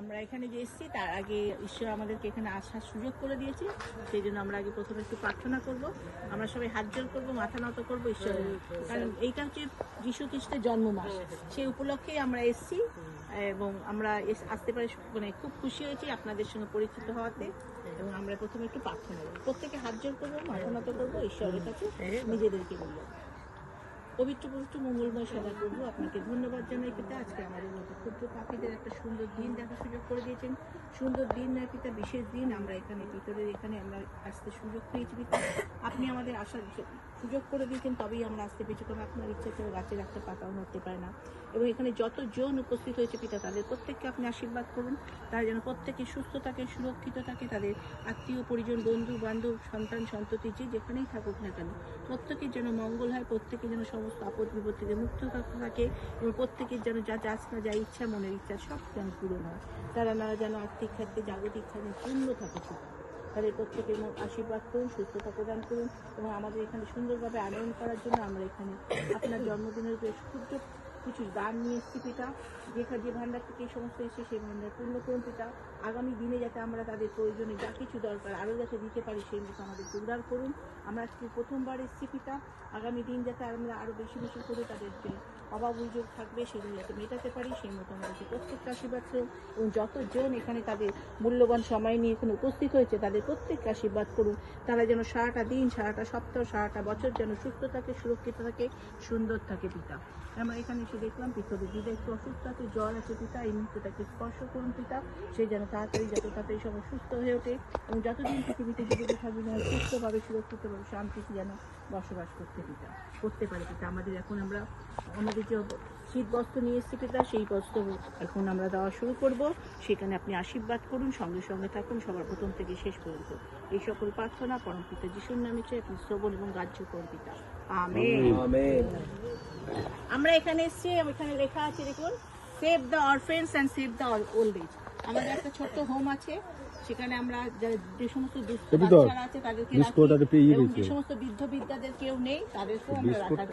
আমরা এখানে যে এসেছি তার আগে ঈশ্বর আমাদেরকে এখানে আসার সুযোগ করে দিয়েছে, সেই জন্য আমরা আগে প্রথমে একটু প্রার্থনা করব। আমরা সবাই হাত জোড় করবো, মাথা নত করবো ঈশ্বরের, কারণ এইটা হচ্ছে যীশু খ্রিস্টের জন্ম মাস, সেই উপলক্ষেই আমরা এসেছি এবং আমরা আসতে পারি মানে খুব খুশি হয়েছি আপনাদের সঙ্গে পরিচিত হওয়াতে। এবং আমরা প্রথমে একটু প্রার্থনা করবো, প্রত্যেকে হাত জোড় করবো, মাথা নত করবো, ঈশ্বরের কাছে নিজেদেরকে বলবো। পবিত্র পবিত্র মঙ্গলময় সদা প্রভু, আপনাকে ধন্যবাদ জানাই পিতা, আজকে আমাদের মতো ক্ষুদ্র পাপীদের একটা সুন্দর দিন দেখার সুযোগ করে দিয়েছেন। সুন্দর দিন নয় পিতা, বিশেষ দিন। আমরা এখানে ভিতরের এখানে আমরা আসতে সুযোগ পেয়েছি পিতা, আপনি আমাদের আসার সুযোগ করে দিয়েছেন, তবেই আমরা আসতে পেরেছি। কারণ আপনার ইচ্ছা করে গাছের একটা পাতাও নড়তে পারে না। এবং এখানে যতজন উপস্থিত হয়েছে পিতা, তাদের প্রত্যেককে আপনি আশীর্বাদ করুন, তারা যেন প্রত্যেকে সুস্থ থাকে, সুরক্ষিত থাকে, তাদের আত্মীয় পরিজন, বন্ধু বান্ধব, সন্তান সন্ততি যে যেখানেই থাকুক না কেন, প্রত্যেকের যেন মঙ্গল হয়, প্রত্যেকে যেন সমস্ত আপদ বিপদ থেকে মুক্ত থাকে এবং প্রত্যেকের যেন যা যাচনা, যা ইচ্ছা, মনের ইচ্ছা সব যেন পূরণ হয়। তারা না যেন আর্থিক ক্ষেত্রে, জাগতিক ক্ষেত্রে পূর্ণ থাকে, তাদের প্রত্যেকের আশীর্বাদ করুন, সুস্থতা প্রদান করুন। এবং আমাদের এখানে সুন্দরভাবে আনয়ন করার জন্য আমরা এখানে আপনার জন্মদিনের ক্ষুদ্র কিছু দান নিয়ে এসেছি পিতা, যে ভান্ডার থেকে এই সমস্ত এসে সেই ভান্ডার পূর্ণ করুন পিতা। আগামী দিনে যাতে আমরা তাদের প্রয়োজনে যা কিছু দরকার আরও যাতে দিতে পারি, সেই মতো আমাদের উদ্ধার করুন। আমরা আজকে প্রথমবার এসেছি পিতা, আগামী দিন যাতে আমরা আরও বেশি বেশি করে তাদের যে অভাব অভিযোগ থাকবে সেগুলো যাতে মেটাতে পারি, সেই মতো আমাদেরকে প্রত্যেকটা আশীর্বাদ করুন। এবং যতজন এখানে তাদের মূল্যবান সময় নিয়ে এখানে উপস্থিত হয়েছে তাদের প্রত্যেককে আশীর্বাদ করুন। তারা যেন সারাটা দিন, সারাটা সপ্তাহ, সারাটা বছর যেন সুস্থ থাকে, সুরক্ষিত থাকে, সুন্দর থাকে পিতা। আমরা এখানে এসে দেখলাম ভিতরে দিদা একটু অসুস্থ আছে, জ্বর আছে পিতা, এই মুহূর্তে তাকে স্পর্শ করুন পিতা, সে যেন তাড়াতাড়ি যত তাড়াতাড়ি সবাই সুস্থ হয়ে ওঠে এবং যতদিন পৃথিবীতে জীবিত থাকবে যেন সুস্থভাবে, সুরক্ষিতভাবে, শান্তিতে যেন বসবাস করতে পারে পিতা। আমাদের যে শীত বস্ত্র নিয়ে এসেছি পিতা, সেই বস্ত্র এখন আমরা দেওয়া শুরু করব। সেখানে আপনি আশীর্বাদ করুন, সঙ্গে সঙ্গে থাকুন সবার প্রথম থেকে শেষ পর্যন্ত। এই সকল প্রার্থনা পরম পিতা যিশুর নামে চাই, আপনি শ্রবণ এবং গ্রাহ্য করুন পিতা, আমেন। আমরা এখানে এসেছি, এখানে লেখা আছে দেখুন, save the orphans and save the old age. আমাদের একটা ছোট্ট হোম আছে, সেখানে আমরা যে সমস্ত দুস্থ বাচ্চারা আছে তাদেরকে রাখি, এবং যে সমস্ত বৃদ্ধ বিদ্যাদের কেউ নেই তাদেরকেও আমরা রাখার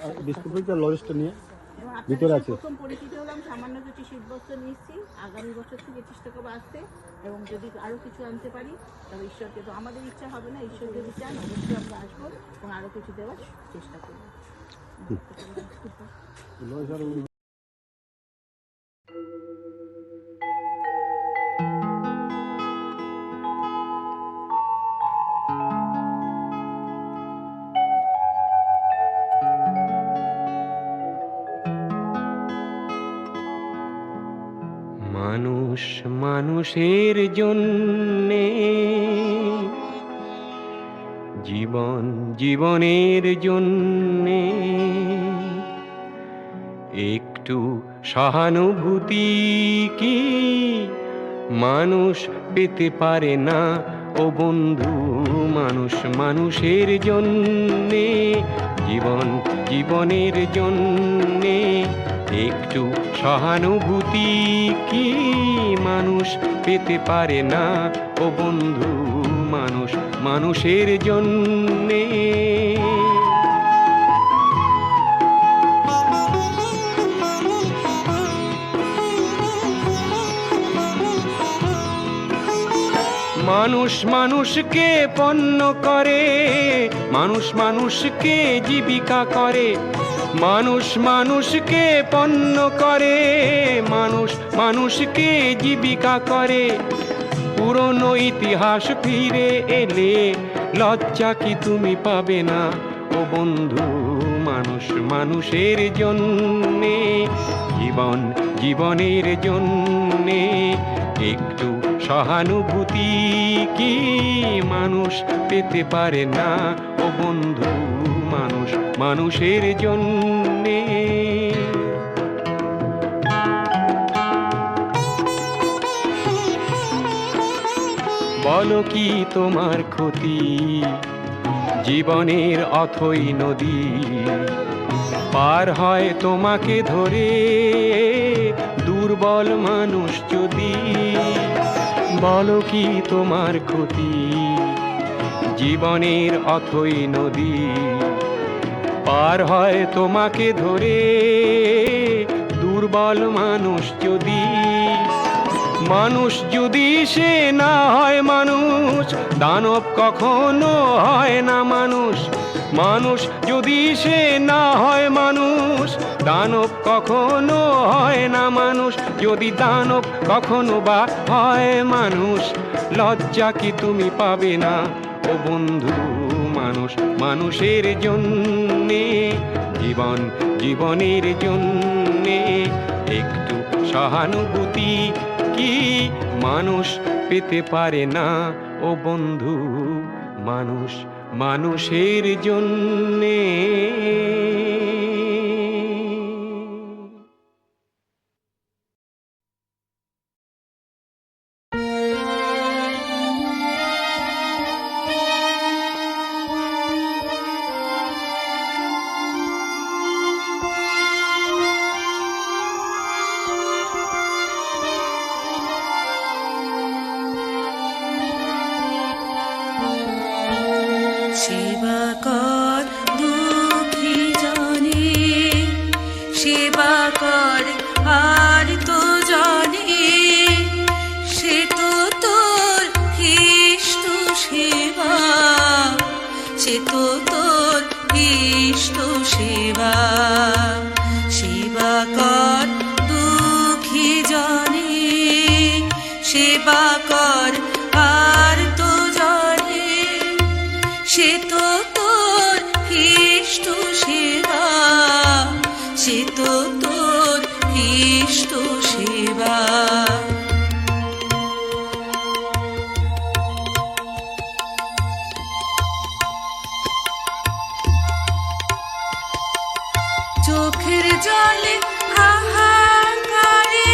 ভিতরে আছে। প্রথম পরিচিত হলাম, সামান্য কিছু শীতবস্ত্র নিয়েছি, আগামী বছর থেকে চেষ্টা করবো আসতে, এবং যদি আরো কিছু আনতে পারি তবে ঈশ্বরকে, তো আমাদের ইচ্ছা হবে না, ঈশ্বর যদি চান অবশ্যই আমরা আসবো এবং আরো কিছু দেওয়ার চেষ্টা করবো। মানুষ মানুষের জন্যে, জীবন জীবনের জন্যে, একটু সহানুভূতি কি মানুষ পেতে পারে না ও বন্ধু? মানুষ মানুষের জন্যে, জীবন জীবনের জন্যে, একটু সহানুভূতি কি মানুষ পেতে পারে না ও বন্ধু? মানুষ মানুষের জন্যে। মানুষ মানুষকে পণ্য করে, মানুষ মানুষকে জীবিকা করে, মানুষ মানুষকে পণ্য করে, মানুষ মানুষকে জীবিকা করে। পুরনো ইতিহাস ফিরে এলে লজ্জা কি তুমি পাবে না ও বন্ধু? মানুষ মানুষের জন্যে, জীবন জীবনের জন্যে, একটু সহানুভূতি কি মানুষ পেতে পারে না ও বন্ধু? মানুষ মানুষের জন্যে। বলো কি তোমার ক্ষতি, জীবনের অথই নদী পার হয় তোমাকে ধরে দুর্বল মানুষ যদি? বলো কি তোমার ক্ষতি, জীবনের অথই নদী পার হয় তোমাকে ধরে দুর্বল মানুষ যদি? মানুষ যদি সে না হয় মানুষ, দানব কখনো হয় না মানুষ। মানুষ যদি সে না হয় মানুষ, দানব কখনো হয় না মানুষ। যদি দানব কখনো বা হয় মানুষ, লজ্জা কি তুমি পাবে না ও বন্ধু? মানুষ মানুষের জন্যে, জীবন জীবনের জন্যে একটু সহানুভূতি কি মানুষ পেতে পারে না ও বন্ধু? মানুষ মানুষের জন্যে। সেবা কর দুঃখী জনে, সেবা কর আর তো জনে, সে তো তোর ইষ্ট সেবা, সে তো তোর ইষ্ট সেবা। সেবা কর দুঃখী জনে, সেবা কর আর তো জনে, সে তো তোর ইষ্ট সেবা, সে তো তোর ইষ্ট সেবা। চোখের জলে হাহাকারে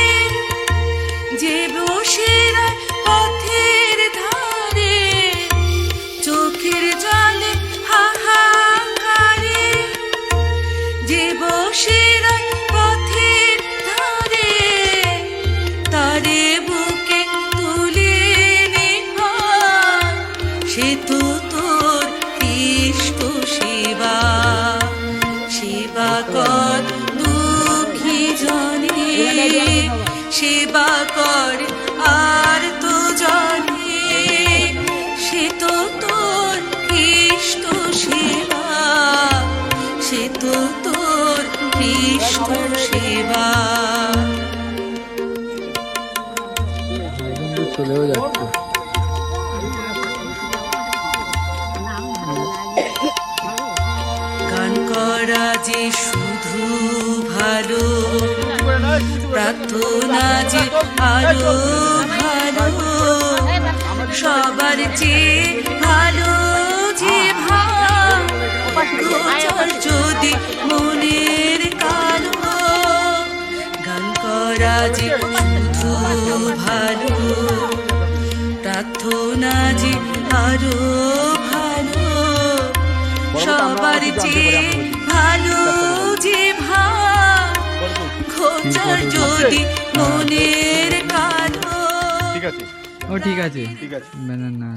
যে বসে রয় পথের ধারে, চোখের জলে হাহাকারে যে বসে রয় পথের ধারে, তারে বুকে তুলে নিভার, সে তো তোর ইষ্ট সেবা। সেবা কর দুঃখী জনে, সেবা কর আর তো জনে, সে তো তোর ইষ্ট সেবা, সে তো তোর ইষ্ট সেবা। চলেও যাচ্ছে। গান করা যে শুধু ভালো, প্রার্থনা যে আরো ভালো, সবার চেয়ে ভালো যে ভাব, গোচর যদি মনের কালো। গান করা যে শুধু ভালো, প্রার্থনা যে আরো ভালো, সবার চেয়ে ভালো যে ভাব, গোচর যদি মনের কালো। ও ঠিক আছে, না না না।